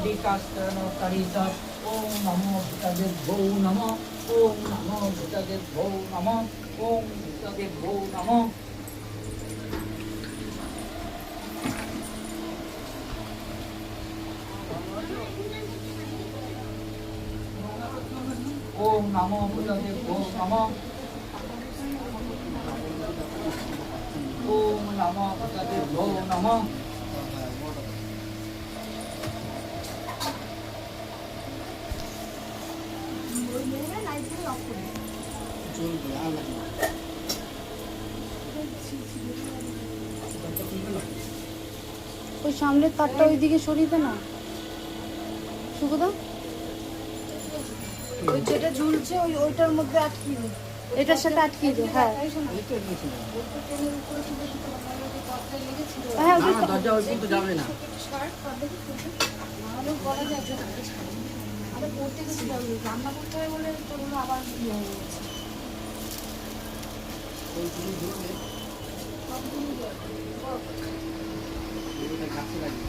বিকাশনকারিত ওম নমো ভূতদেভ্যো নমঃ ওম নমো ভূতদেভ্যো নমঃ ওম ভূতদেভ্যো নমঃ ওম নমো ভূতদেভ্যো নমঃ ওম নমো ভূতদেভ্যো নমঃ ওই সামনের তারটা ওইদিকে সরিয়ে দে না শুভদা। ওই যেটা ঝুলছে ওইটার মধ্যে আটকিয়ে দে, এটার সাথে আটকিয়ে দে। হ্যাঁ হ্যাঁ দরজা ওই পর্যন্ত যাবে না। পড়তে গেছি রান্না করতে হয় বলে তোর আবার ইয়ে হয়ে গেছে। কাছে লাগে